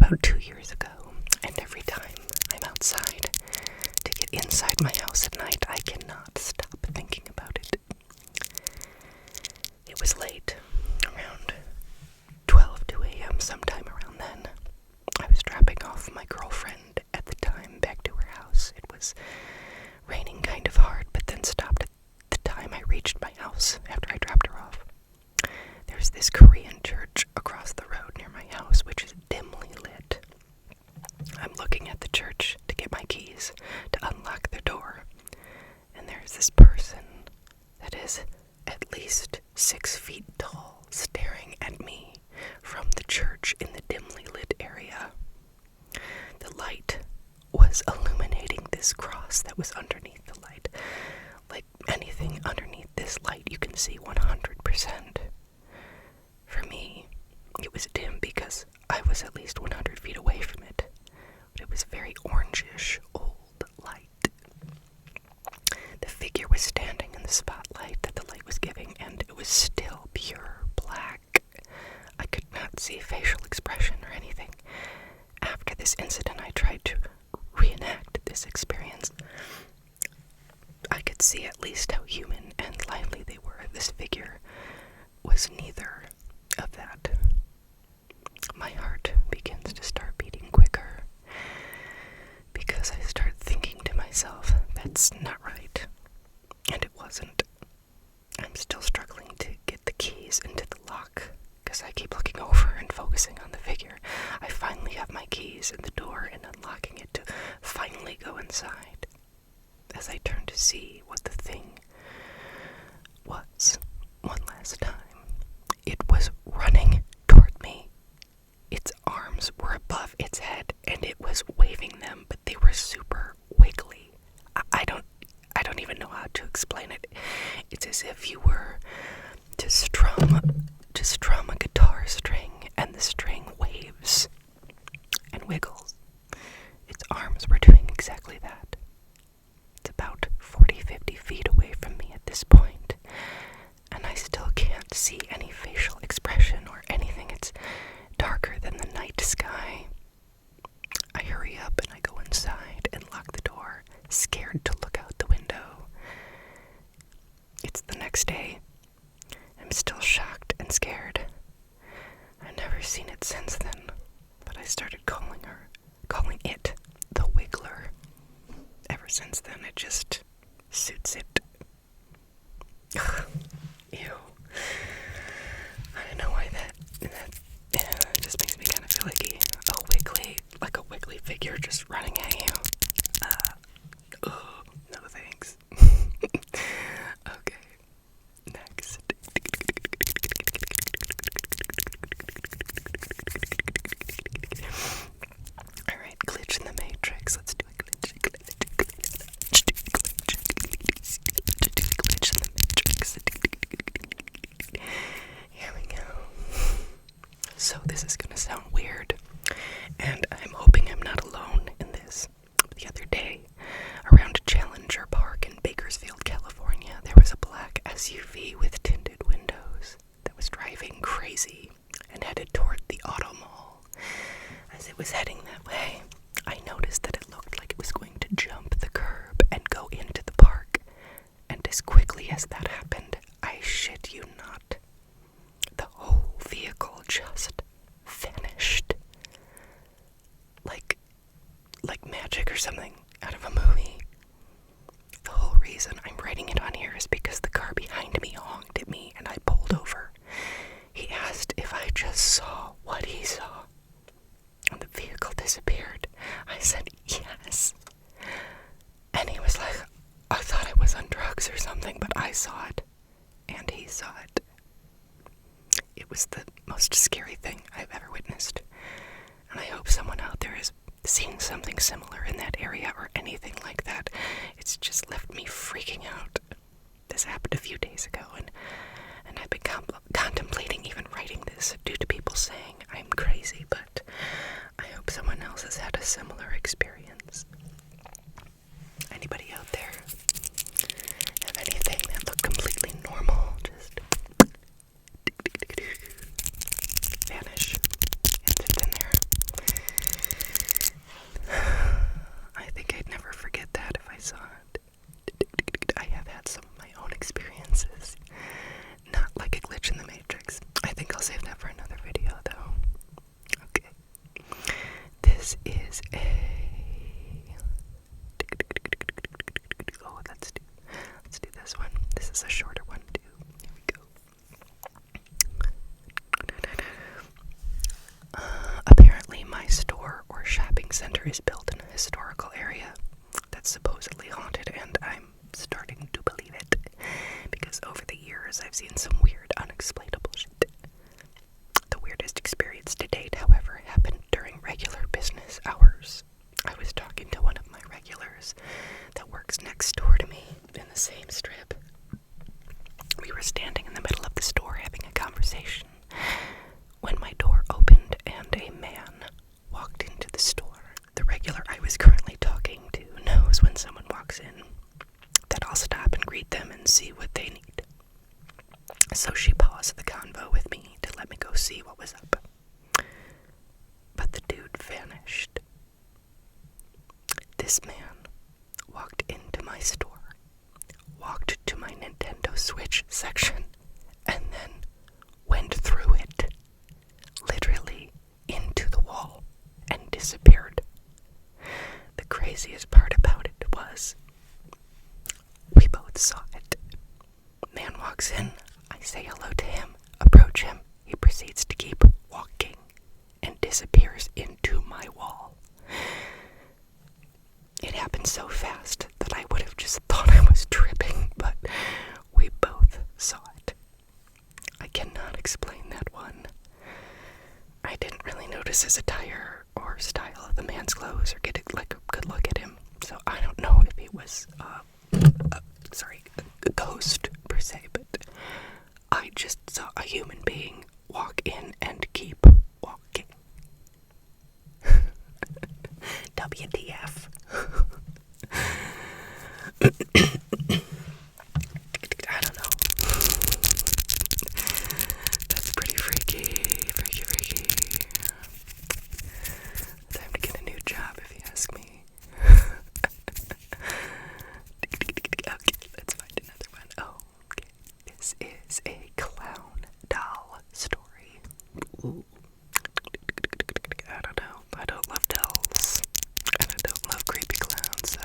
about 2 years ago, and every time I'm outside to get inside my house at night, I cannot stop thinking about it. It was late, around 2 a.m., sometime around then. I was dropping off my girlfriend at the time back to her house. It was raining kind of hard, but then stopped at the time I reached my house after I dropped her off. There's this Korean church across the road near my house, which is dimly lit. I'm looking at the church to get my keys to unlock the door, and there's this person that is at least 6 feet tall staring at me from the church in the dimly lit area. The light was illuminating this cross that was underneath the light. Like anything underneath this light, you can see 100%. For me, it was dim because I was at least 100 feet away from it. But it was very orangish, old light. The figure was standing in the spotlight that the light was giving, and it was still pure black. I could not see facial expression or anything. After this incident, I tried to reenact this experience. I could see at least how human and lively they were. This figure was neither of that. My heart begins to start beating quicker because I start thinking to myself, that's not right. And it wasn't. I'm still struggling to get the keys into the lock because I keep looking over and focusing on the figure. I finally have my keys in the door and unlocking it to finally go inside. As I turn to see what the thing was one last time, it was running toward me. Its arms were above its head, and it was waving them, but they were super wiggly. I don't even know how to explain it. It's as if you were to strum a guitar string, and the string waves and wiggles. Its arms were doing exactly that. It's about 40-50 feet away from me at this point, and I still can't see any facial expression or anything. It's darker than the night sky. I hurry up and I go inside and lock the door, scared to look out the window. It's the next day. I'm still shocked and scared. I've never seen it since then, but I started calling it the Wiggler. Ever since then, it just suits it. Ugh. Ew. I don't know why that just makes me kind of feel like a wiggly figure just running at you. No thanks. Okay, next. Alright, glitch in the matrix. Let's do a glitch in the matrix. Here we go. So this is gonna sound weird, and I'm hoping I'm not alone in this. The other day, around Challenger Park in Bakersfield, California, there was a black SUV with tinted windows that was driving crazy and headed toward the auto mall. As it was heading that way, I noticed that it looked like it was going to jump the curb and go into the park. And as quickly as that happened, I shit you not, the whole vehicle just vanished. Like magic or something out of a movie. The whole reason I'm writing it on here is because the car behind me honked at me and I pulled over. He asked if I just saw what he saw, and the vehicle disappeared. I said yes. And he was like, I thought I was on drugs or something, but I saw it. And he saw it. It was the most scary thing I've ever witnessed. And I hope someone out there has seen something similar in that area or anything like that. It's just left me freaking out. This happened a few days ago, and I've been contemplating even writing this due to people saying I'm crazy, but I hope someone else has had a similar experience. Anybody out there have anything that looked completely normal just vanish and sit in there? This is a... Oh, let's do this one. This is a shorter one too. Here we go. Apparently my store or shopping center is built in a historical area that's supposedly haunted, and I'm starting to believe it, because over the years I've seen some weird, unexplainable shit. The weirdest experience to date, however, happened during regular business hours. I was talking to one of my regulars that works next door to me in the same strip. We were standing in the middle of the store having a conversation when my door opened and a man walked into the store. The regular I was currently talking to knows when someone walks in that I'll stop and greet them and see what they need. So she paused the convo with me to let me go see what was up. But the dude vanished. This man walked into my store, walked to my Nintendo Switch section, and then went through it, literally into the wall, and disappeared. The craziest part about it was, we both saw it. Man walks in, I say hello to him, approach him, he proceeds to keep walking, and disappears into my wall. It happened so fast that I would have just thought I was tripping, but we both saw it. I cannot explain that one. I didn't really notice his attire or style of the man's clothes or get a good look at him, so I don't know if he was, a ghost per se, but I just saw a human being walk in and keep walking. WTF. I don't know. That's pretty freaky. Time to get a new job, if you ask me. Okay, let's find another one. Oh, okay. This is a clown doll story. Ooh. I don't know. I don't love dolls. And I don't love creepy clowns, so...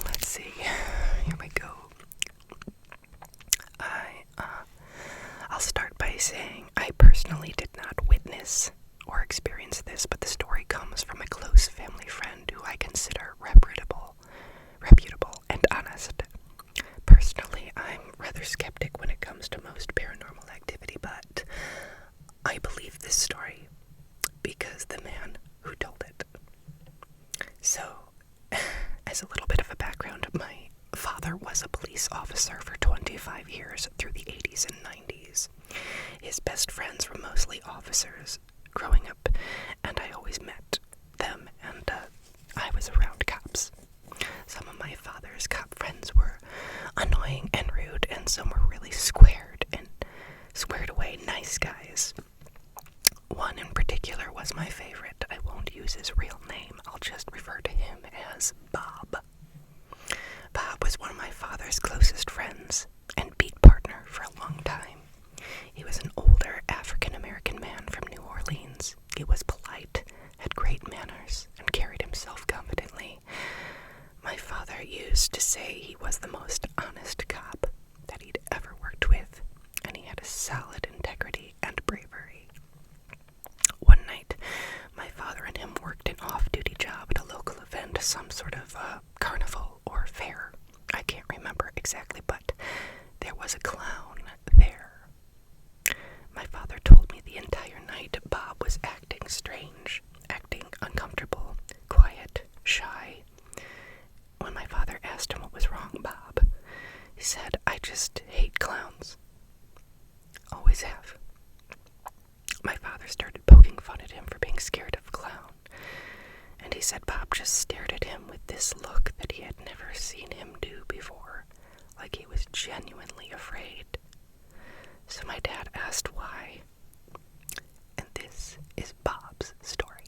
let's see. Here we go. I'll start by saying I personally did not witness or experience this, but the story comes from a close family friend who I consider reputable, and honest. Personally, I'm rather skeptic when it comes to most paranormal activity, but I believe this story because the man who told it. So, as a little bit of a background, my father was a police officer for 25 years through the 80s and 90s. His best friends were mostly officers growing up, and I always met them, and I was around cops. Some of my father's cop friends were annoying and rude, and some were really squared away nice guys. One in particular was my favorite. I won't use his real name, I'll just refer to him as Bob. Bob was one of my father's closest friends and beat partner for a long time. He was an older African-American man from New Orleans. He was polite, had great manners, and carried himself confidently. My father used to say he was the most honest cop that he'd ever worked with, and he had a solid integrity and bravery. One night, my father and him worked an off-duty job at a local event, some sort of carnival or fair. I can't remember exactly, but there was a clown there. My father told me the entire night Bob was acting strange, acting uncomfortable, quiet, shy. When my father asked him what was wrong, Bob, he said, "I just hate clowns. Always have." My father started poking fun at him for being scared of a clown, and he said Bob just stared at him with this look that he had never seen him do before, like he was genuinely afraid. So my dad asked why, and this is Bob's story.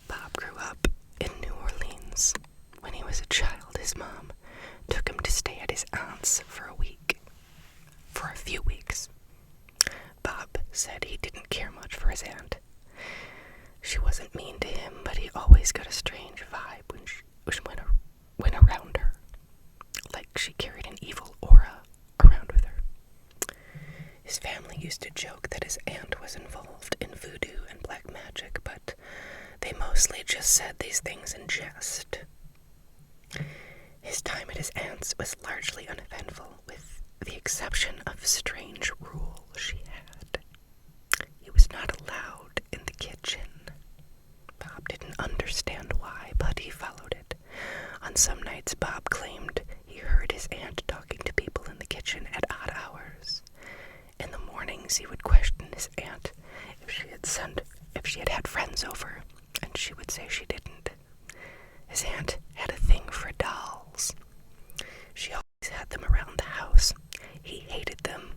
Bob grew up in New Orleans. When he was a child, his mom took him to stay at his aunt's for a few weeks. Bob said he didn't care his aunt. She wasn't mean to him, but he always got a strange vibe when she went around her, like she carried an evil aura around with her. His family used to joke that his aunt was involved in voodoo and black magic, but they mostly just said these things in jest. His time at his aunt's was largely uneventful, with the exception of a strange rule she had. He was not allowed in the kitchen. Bob didn't understand why, but he followed it. On some nights, Bob claimed he heard his aunt talking to people in the kitchen at odd hours. In the mornings, he would question his aunt if she had had friends over, and she would say she didn't. His aunt had a thing for dolls. She always had them around the house. He hated them.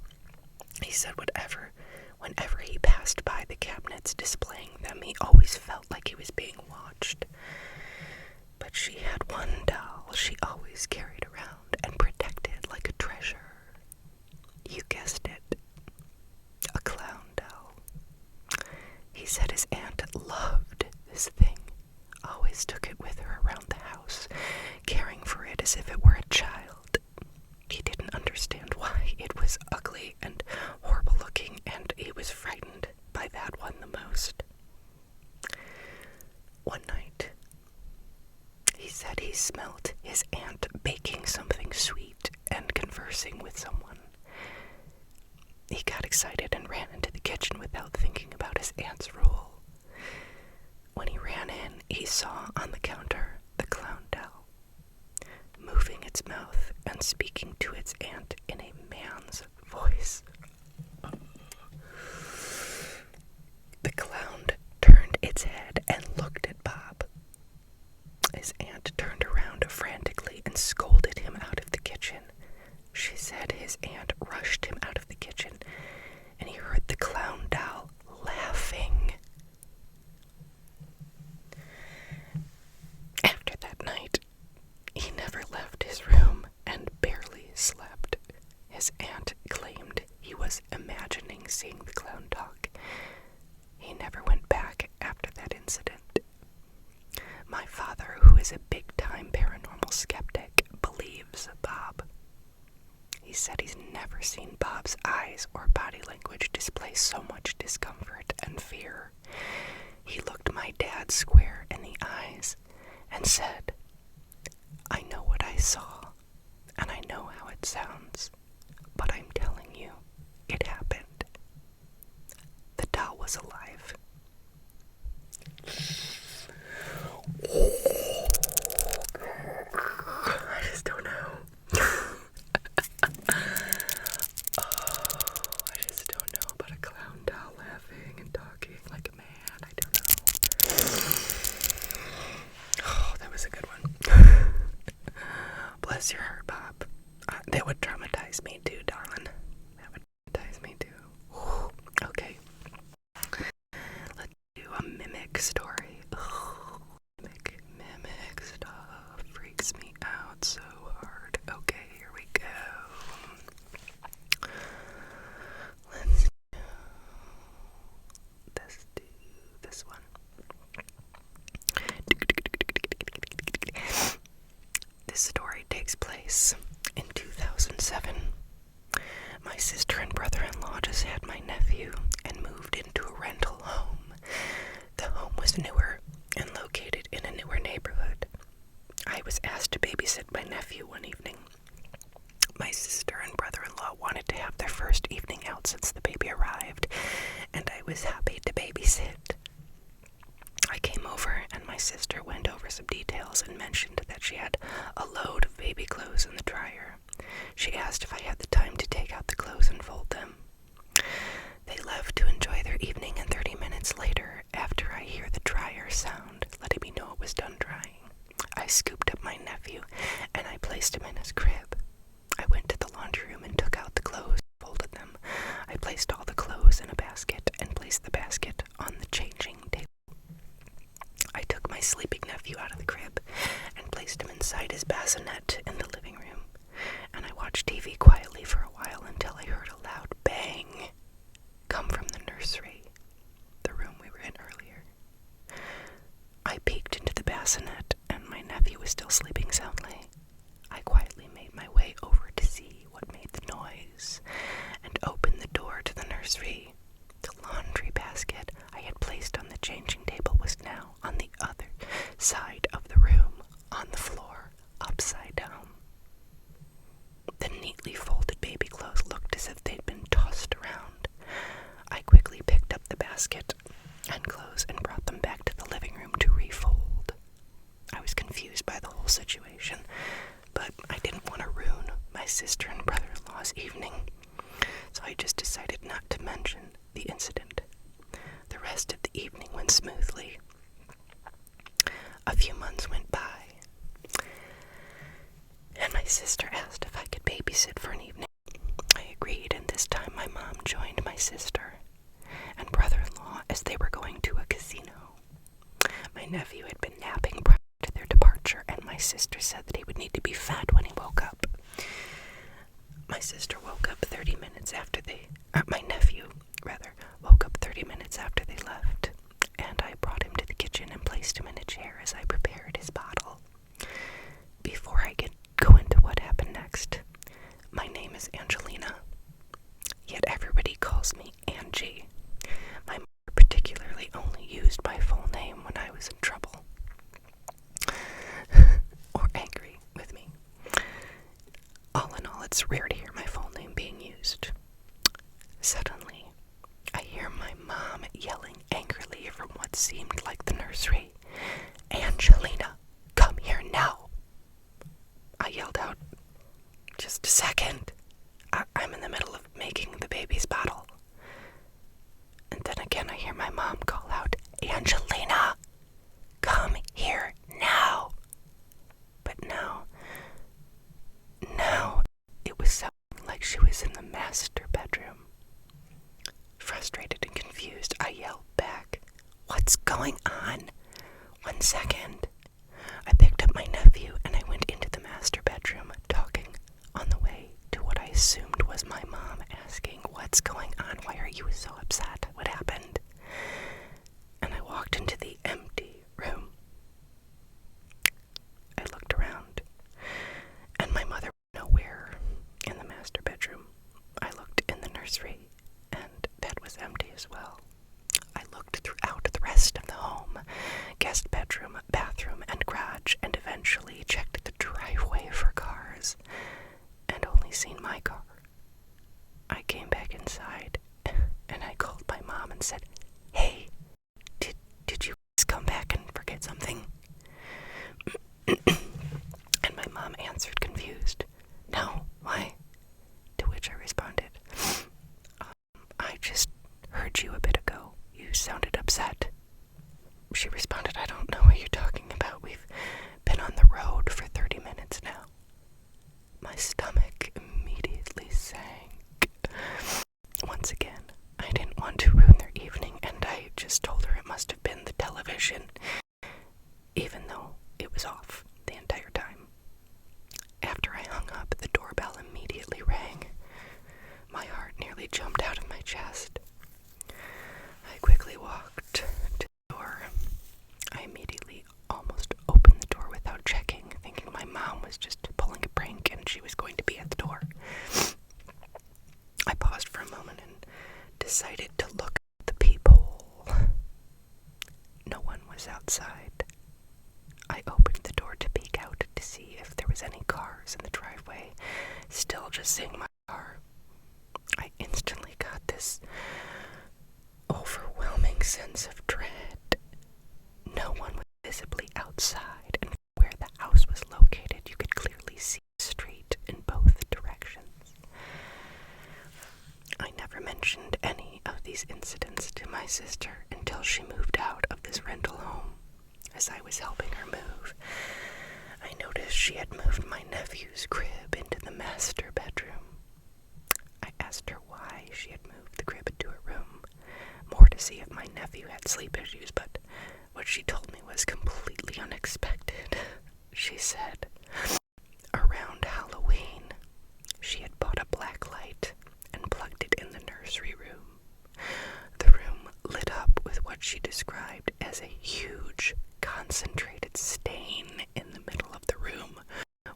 He said whenever he passed by the cabinets displaying them, he always felt like he was being watched. But she had one doll she always carried around and protected like a treasure. You guessed it, a clown doll. He said his aunt loved this thing, always took it with her around the house, caring for it as if it were a child. He didn't understand why. It was ugly and horrible looking, and he was frightened by that one the most. One night, he said he smelt his aunt baking something sweet and conversing with someone. He got excited and ran into the kitchen without thinking about his aunt's rule. When he ran in, he saw on the counter the clown doll, moving its mouth and speaking to its aunt in a man's voice. The clown turned its head and looked at Bob. His aunt turned around frantically and scolded him out of the kitchen. She said his aunt rushed him out of the kitchen, and he heard the clown doll laughing. After that night, he never left his room and barely slept. His aunt claimed he was imagining seeing the clown talk. He never went back after that incident. My father, who is a big-time paranormal skeptic, believes Bob. He said he's never seen Bob's eyes or body language display so much discomfort and fear. He looked my dad square in the eyes and said, "I know what I saw, and I know how it sounds, but I'm telling you, it happened. The doll was alive." I just don't know. I just don't know about a clown doll laughing and talking like a man. I don't know. Oh, that was a good one. Bless your heart, Bob. That would traumatize me too, darling. That would traumatize me too. Whew. Okay. Let's do a mimic story. Ugh. Mimic stuff freaks me out so hard. Okay, here we go. Let's do this one. This story takes place in 2007. My sister and brother-in-law just had my nephew and moved into a rental home. The home was newer and located in a newer neighborhood. I was asked to babysit my nephew one evening. My sister and brother-in-law wanted to have their first evening out since the baby arrived, and I was happy to babysit. I came over and my sister went over some details and mentioned that she had a load of baby clothes in the dryer. She asked if I had the time to take out the clothes and fold them. They left to enjoy their evening, and 30 minutes later, after I hear the dryer sound letting me know it was done drying, I scooped up my nephew and I placed him in his crib. I went to the laundry room and took out the clothes, folded them. I placed all the clothes in a basket and placed the basket on the changing table. I took my sleeping nephew out of the crib and placed him inside his bassinet in the living room, and I watched TV quietly for a while until I heard a loud bang come from the nursery. The not to mention the incident. The rest of the evening went smoothly. A few months went by, and my sister asked if I could babysit for an evening. I agreed, and this time my mom joined my sister and brother-in-law as they were going to a casino. My nephew had been napping prior to their departure, and my sister said that he would need to be fed when he woke up. My sister woke up 30 minutes after my nephew, woke up 30 minutes after they left, and I brought him to the kitchen and placed him in a chair as I prepared his bottle. Before I go into what happened next, my name is Angelina, yet everybody calls me Angie. My mother particularly only used my full name when I was in trouble or angry with me. All in all, it's rare to hear my full name being used. Suddenly, I hear my mom yelling angrily from what seemed like the nursery, "Angelina, come here now!" I yelled out, "Just a second. I'm in the middle of making the baby's bottle." And then again I hear my mom call out, "Angelina, come here now!" But now it was sounding like she was in the master bedroom. Frustrated and confused, I yelled back, "What's going on? 1 second." I picked up my nephew and I went into the master bedroom, talking on the way to what I assumed was my mom, asking, "What's going on? Why are you so upset? What happened?" And I walked into the empty room. I looked around, and my mother was nowhere in the master bedroom. I looked in the nursery, and that was empty as well. I looked throughout the rest of the home, guest bedroom, bathroom, and garage, and eventually checked the driveway for cars, and only seen my car. I came back inside, and I called my mom and said, "Hey, did you guys come back and forget something?" And my mom answered, confused, "No, why?" To which I responded, "I just heard you a bit ago. You sounded upset." She responded, "I don't know what you're talking about. We've been on the road for 30 minutes now." My stomach immediately sank. Once again, I didn't want to ruin their evening, and I just told her it must have been the television, even though it was off the entire time. After I hung up, the doorbell immediately rang. My heart nearly jumped out of my chest. I quickly walked to the door. I immediately almost opened the door without checking, thinking my mom was just pulling a prank and she was going to be at the door. I paused for a moment and decided to look at the peephole. No one was outside. I opened the door to peek out to see if there was any cars in the driveway, still just seeing my car. I instantly got this overwhelming sense of dread. No one was visibly outside, and where the house was located, you could clearly see the street in both directions. I never mentioned any of these incidents to my sister until she moved out of this rental home. As I was helping her move, I noticed she had moved my nephew's crib into the master bedroom. I asked her why she had moved the crib into her room, more to see if my nephew had sleep issues, but what she told me was completely unexpected. She said, around Halloween, she had bought a black light and plugged it in the nursery room. The room lit up with what she described as a huge, concentrated stain in the middle of the room,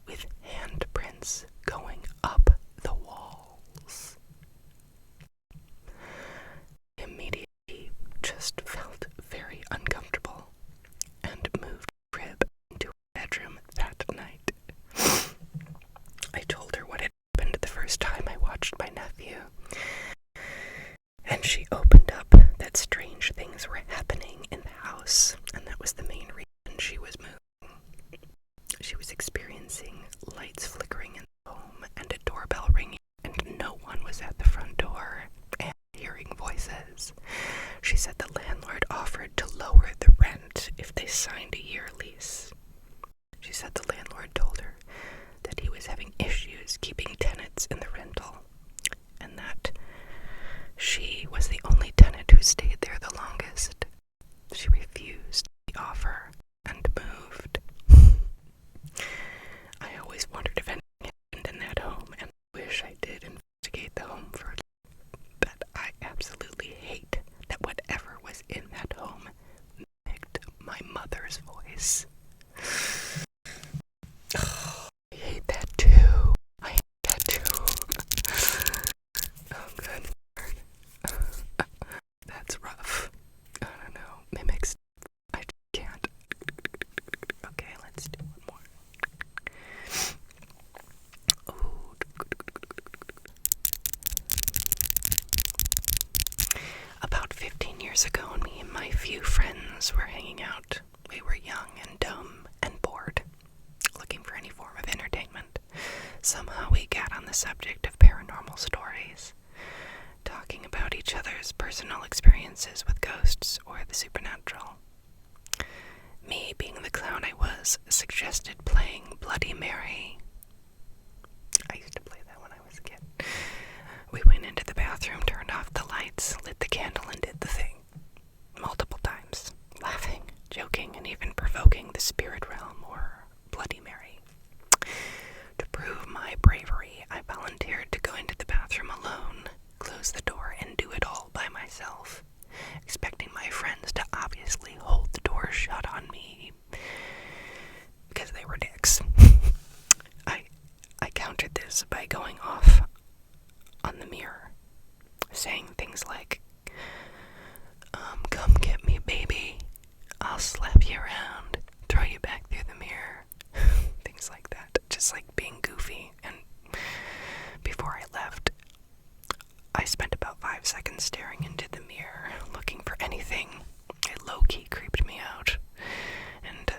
with handprints going up the walls. Immediately, just felt very uncomfortable and moved the crib into her bedroom that night. I told her what had happened the first time I watched my nephew, and she opened up that strange things were happening in the house, and that was the main reason she was moving. She was experiencing lights flickering in the home and a doorbell ringing, and no one was at the front door, and She said the landlord offered to lower the rent if they signed a year lease. She said the landlord told her that he was having issues keeping tenants in the rental, and that she was the only tenant who stayed there the longest. She refused the offer and moved. I always wondered if anything happened in that home, and I wish I did investigate the home further. But I absolutely hate that whatever was in that home mimicked my mother's voice. Oh, I hate that too. I hate that too. Oh, good. That's rough. I don't know. Mimics. I can't. Okay, let's do one more. Ooh. About 15 years ago, me and my few friends were hanging out. We were young and dumb and bored, looking for any form of entertainment. Somehow we got on the subject of paranormal stories, talking about each other's personal experiences with ghosts or the supernatural. Me, being the clown I was, suggested playing Bloody Mary. I used to play that when I was a kid. We went into the bathroom, turned off the lights, lit the candle, and did the thing. Multiple times, laughing, joking, and even provoking the spirit realm or Bloody Mary. To prove my bravery, I volunteered to go into the bathroom alone, close the door, and do it all by myself, expecting my friends to obviously hold the door shut on me because they were dicks. I countered this by going off on the mirror, saying things like, come get me, baby. I'll slap you around, throw you back through the mirror. Things like that, just like being goofy. And before I left, I spent about 5 seconds staring into the mirror, looking for anything. It low-key creeped me out, and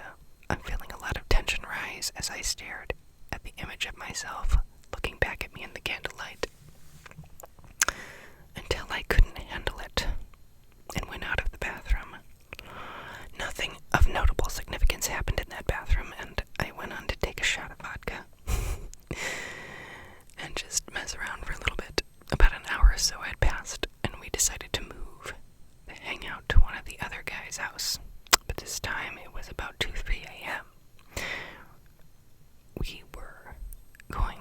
I'm feeling a lot of tension rise as I stared at the image of myself looking back at me in the candlelight, until I couldn't handle it and went out of the bathroom. Nothing of notable significance happened in that bathroom, and I went on to take a shot of vodka and just mess around for a little bit. About an hour or so had passed, and we decided to move, to hang out to one of the other guys' house. But this time it was about 2-3 a.m. We were going,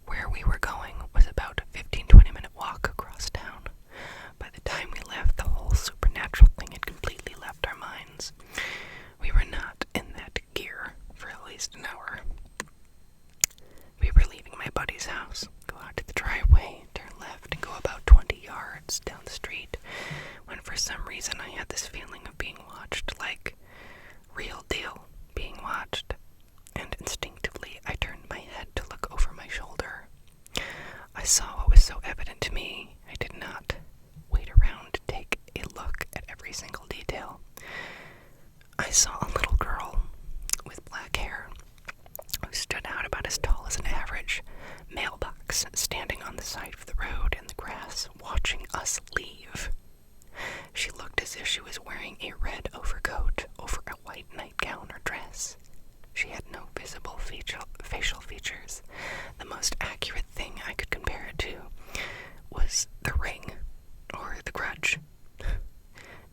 where we were going was about a 15-20 minute walk across town. By the time we left, the whole supernatural thing had completely left our minds. We were not in that gear for at least an hour. We were leaving my buddy's house, go out to the driveway, turn left, and go about 20 yards down the street, when for some reason I had this feeling of being watched, like real deal being watched, and instinctively I turned my head to look over my shoulder. I saw what was so evident to me. I did not wait around to take a look at every single detail. I saw a little girl with black hair who stood out about as tall as an average mailbox, standing on the side of the road in the grass, watching us leave. She looked as if she was wearing a red overcoat over a white nightgown or dress. She had no visible facial features. The most accurate thing I could compare it to was The Ring, or The Grudge,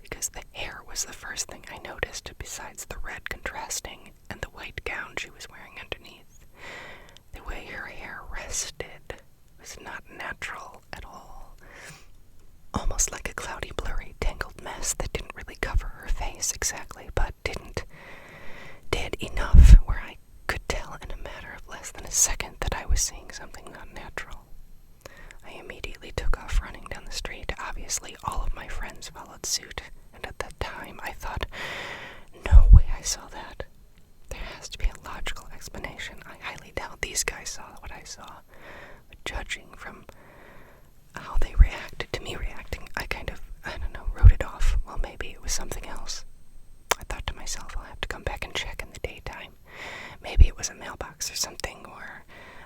because the hair was the first thing I noticed besides the red contrasting and the white gown she was wearing underneath. The way her hair rested was not natural at all. Almost like a cloudy, blurry, tangled mess that didn't really cover her face exactly, but did enough where I could tell in a matter of less than a second that I was seeing something not natural. I immediately took off running down the street. Obviously, all of my friends followed suit, and at that time I thought, no way I saw that. There has to be a logical explanation. I highly doubt these guys saw what I saw. But judging from how they reacted to me reacting, I kind of, wrote it off. Well, maybe it was something else. I thought to myself, I'll have to come back and check in the daytime. Maybe it was a mailbox or something, or,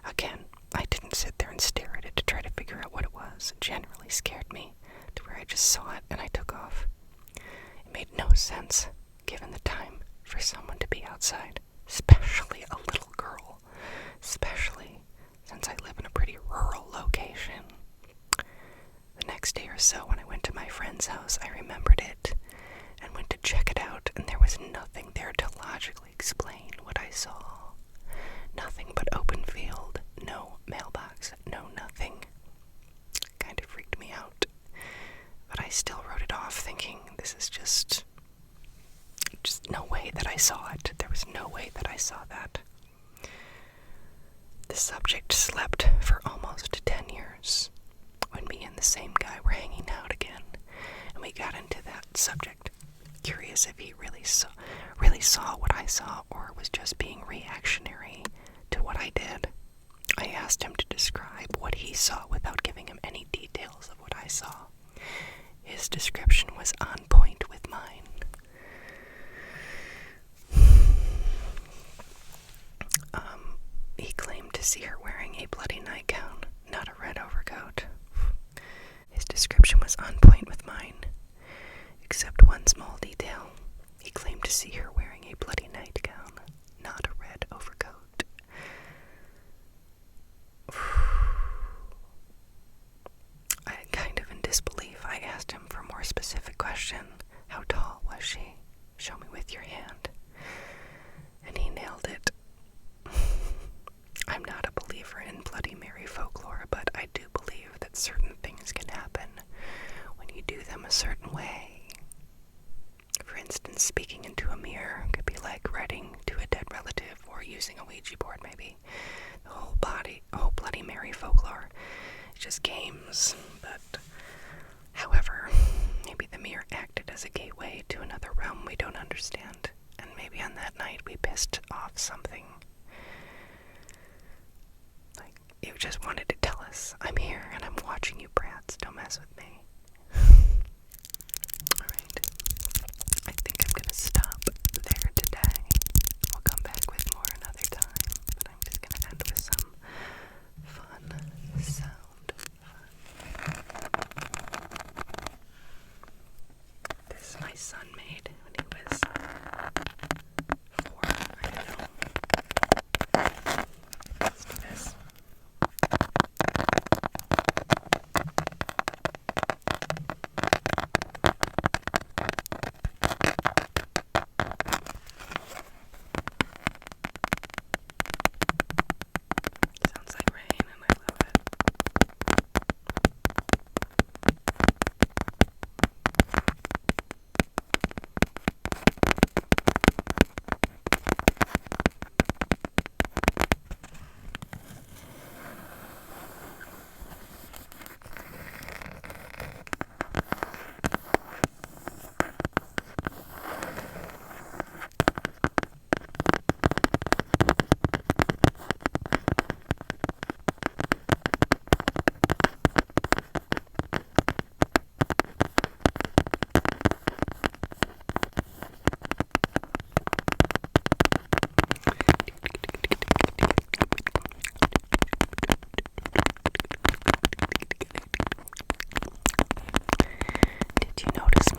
again, I didn't sit there and stare at it to try to figure out what it was. It generally scared me to where I just saw it and I took off. It made no sense, given the time, for someone to be outside, especially a little girl, especially since I live in a pretty rural location. The next day or so, when I went to my friend's house, I remembered it and went to check it out, and there was nothing there to logically explain what I saw. Nothing but open field, no mailbox, no nothing. Kind of freaked me out, but I still wrote it off, thinking this is just no way that I saw it. There was no way that I saw that. The subject slept for almost 10 years when me and the same guy were hanging out again, and we got into that subject, curious if he really saw what I saw or was just being reactionary to what I did. I asked him to describe what he saw without giving him any details of what I saw. His description was on point with mine. He claimed to see her wearing a bloody nightgown, not a red overcoat. His description was on point with mine, except one small detail. He claimed to see her wearing a bloody nightgown, not a red overcoat. Kind of in disbelief, I asked him for a more specific question. How tall was she? Show me with your hand. And he nailed it. I'm not a believer in Bloody Mary folklore, but I do believe that certain things can happen when you do them a certain way. For instance, speaking into a mirror could be like writing to a dead relative or using a Ouija board, maybe. The whole Bloody Mary folklore is just games, but however, maybe the mirror acted as a gateway to another realm we don't understand, and maybe on that night we pissed off something. Like, it just wanted to tell us, I'm here and I'm watching you brats, don't mess with me. Alright, I think I'm gonna stop there today. We'll come back with more another time, but I'm just gonna end with some fun sound. This my son made when he was 4, I don't know. Let's do this. Sounds like rain and I love it. Did you notice